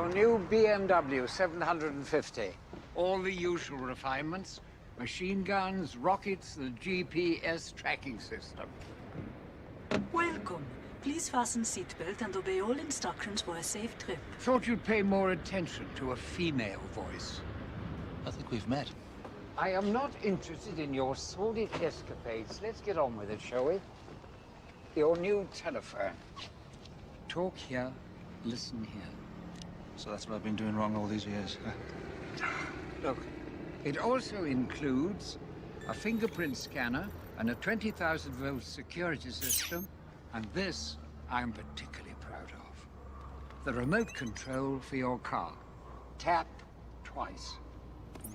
Your new BMW 750. All the usual refinements. Machine guns, rockets, the GPS tracking system. Welcome. Please fasten seatbelt and obey all instructions for a safe trip. Thought you'd pay more attention to a female voice. I think we've met. I am not interested in your sordid escapades. Let's get on with it, shall we? Your new telephone. Talk here, listen here. So that's what I've been doing wrong all these years. Look, it also includes a fingerprint scanner and a 20,000-volt security system, and this I'm particularly proud of. The remote control for your car. Tap twice.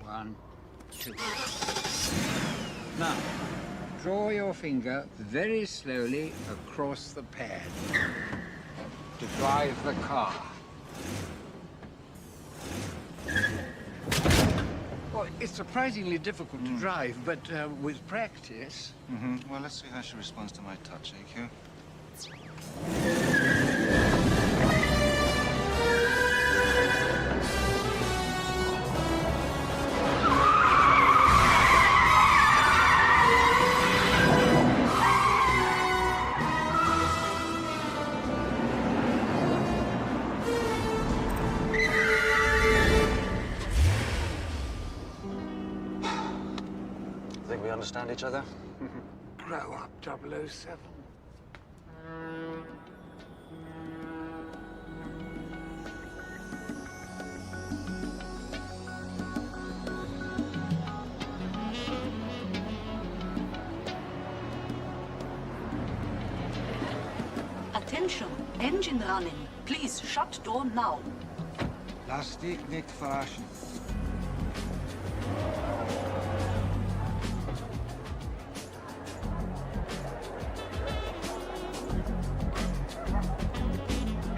1, 2. Now, draw your finger very slowly across the pad to drive the car. Well, it's surprisingly difficult to drive, but with practice... Well, let's see how she responds to my touch, AQ. Think we understand each other? Grow up, 007. Attention. Engine running. Please shut door now. Lass dich nicht verarschen.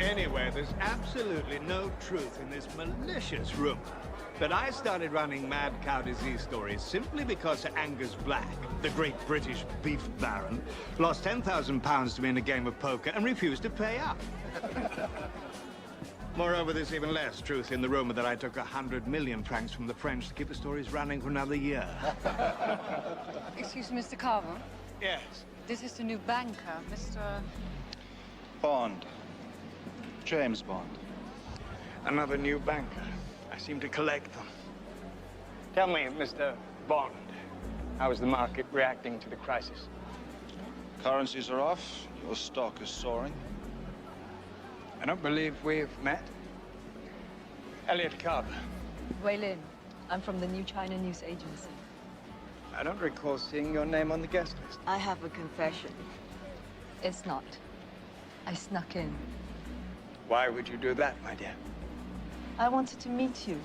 Anyway, there's absolutely no truth in this malicious rumor. But I started running mad cow disease stories simply because Sir Angus Black, the great British beef baron, lost £10,000 to me in a game of poker and refused to pay up. Moreover, there's even less truth in the rumor that I took 100 million francs from the French to keep the stories running for another year. Excuse me, Mr. Carver. Yes. This is the new banker, Mr. Bond. James Bond. Another new banker. I seem to collect them. Tell me, Mr. Bond, how is the market reacting to the crisis? Currencies are off. Your stock is soaring. I don't believe we've met. Elliot Carver. Wei Lin. I'm from the New China News Agency. I don't recall seeing your name on the guest list. I have a confession. It's not. I snuck in. Why would you do that, my dear? I wanted to meet you.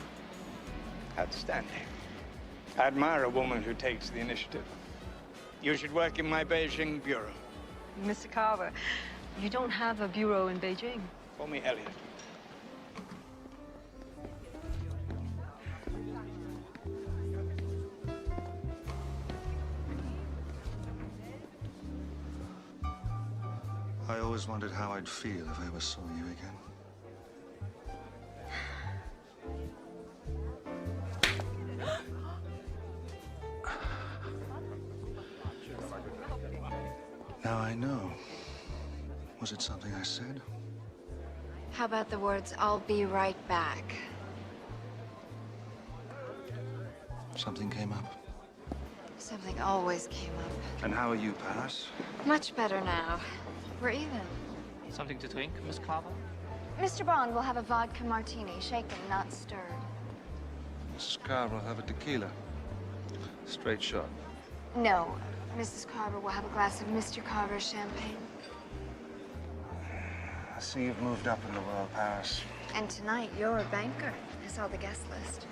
Outstanding. I admire a woman who takes the initiative. You should work in my Beijing bureau. Mr. Carver, you don't have a bureau in Beijing. Call me Elliot. I always wondered how I'd feel if I ever saw you again. Now I know. Was it something I said? How about the words, "I'll be right back"? Something came up. Something always came up. And how are you, Paris? Much better now. We're even. Something to drink, Miss Carver? Mr. Bond will have a vodka martini, shaken, not stirred. Mrs. Carver will have a tequila. Straight shot. No, Mrs. Carver will have a glass of Mr. Carver's champagne. I see you've moved up in the world, Paris. And tonight, you're a banker. I saw the guest list.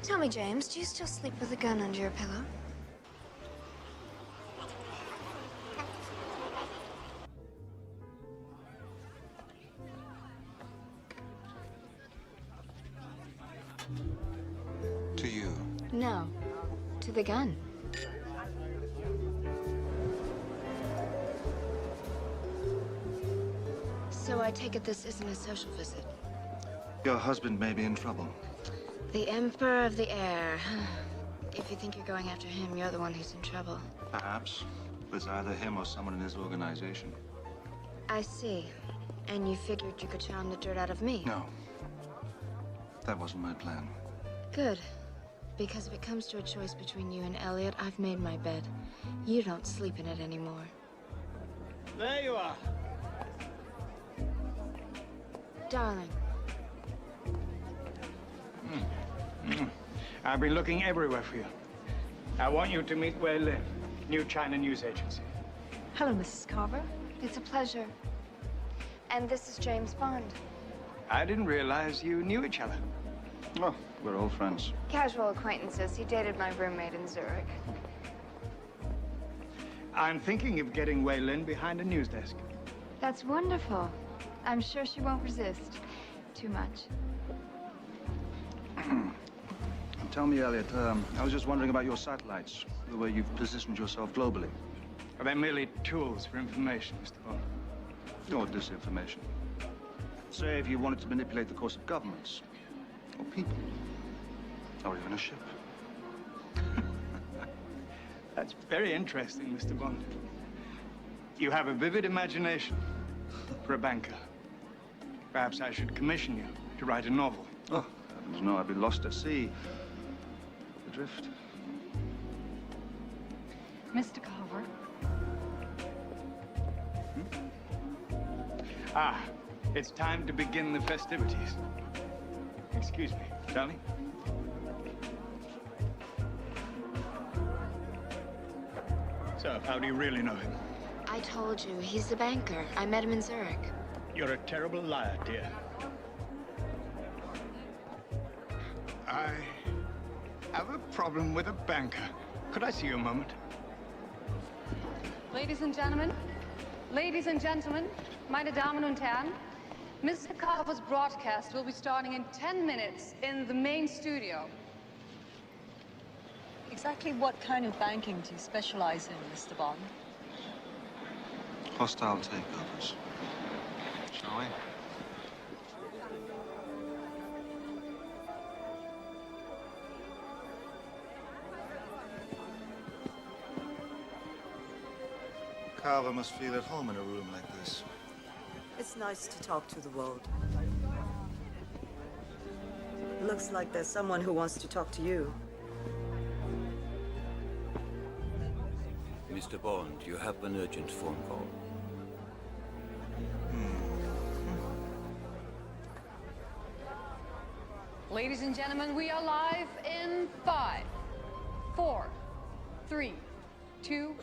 Tell me, James, do you still sleep with a gun under your pillow? To you. No, to the gun. So I take it this isn't a social visit. Your husband may be in trouble. The Emperor of the Air. If you think you're going after him, you're the one who's in trouble. Perhaps. With either him or someone in his organization. I see. And you figured you could charm the dirt out of me? No. That wasn't my plan. Good. Because if it comes to a choice between you and Elliot, I've made my bed. You don't sleep in it anymore. There you are. Darling. I've been looking everywhere for you. I want you to meet Wei Lin, New China News Agency. Hello, Mrs. Carver. It's a pleasure. And this is James Bond. I didn't realize you knew each other. Oh, we're old friends. Casual acquaintances. He dated my roommate in Zurich. I'm thinking of getting Wei Lin behind a news desk. That's wonderful. I'm sure she won't resist too much. Tell me, Elliot, I was just wondering about your satellites, the way you've positioned yourself globally. Are they merely tools for information, Mr. Bond? Or disinformation. Say if you wanted to manipulate the course of governments, or people, or even a ship. That's very interesting, Mr. Bond. You have a vivid imagination for a banker. Perhaps I should commission you to write a novel. Oh, heavens no, I'd be lost at sea. Adrift. Mr. Carver. Ah, it's time to begin the festivities. Excuse me, darling. So, how do you really know him? I told you, he's the banker. I met him in Zurich. You're a terrible liar, dear. I have a problem with a banker. Could I see you a moment? Ladies and gentlemen, meine Damen und Herren, Mr. Carver's broadcast will be starting in 10 minutes in the main studio. Exactly what kind of banking do you specialize in, Mr. Bond? Hostile takeovers. Shall we? Carver must feel at home in a room like this. It's nice to talk to the world. Looks like there's someone who wants to talk to you. Mr. Bond, you have an urgent phone call. Ladies and gentlemen, we are live in 5, 4, 3, 2.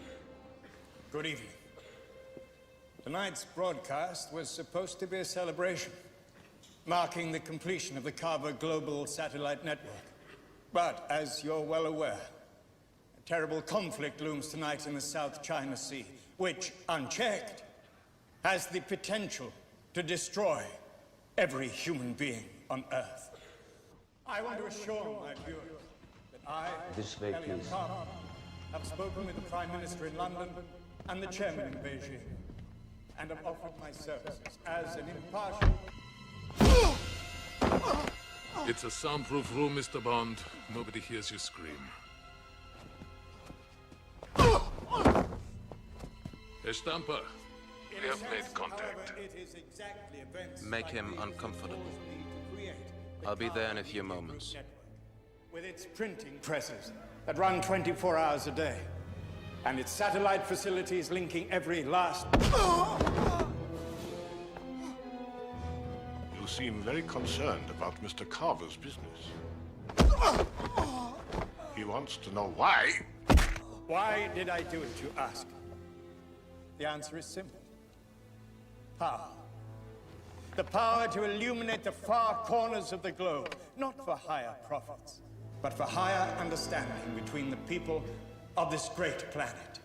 Good evening. Tonight's broadcast was supposed to be a celebration, marking the completion of the Carver Global Satellite Network. But, as you're well aware, a terrible conflict looms tonight in the South China Sea, which, unchecked, has the potential to destroy every human being on Earth. I want to assure my viewers that I, Elliot Carver, have spoken with the Prime Minister in London and the Chairman in Beijing, and have offered my services as an impartial... It's a soundproof room, Mr. Bond. Nobody hears you scream. Herr Stamper, we have made contact. Make him uncomfortable. I'll be there in a few moments. With its printing presses that run 24 hours a day, and its satellite facilities linking every last... You seem very concerned about Mr. Carver's business. He wants to know why. Why did I do it, you ask? The answer is simple. Power. The power to illuminate the far corners of the globe, not for higher profits, but for higher understanding between the people of this great planet.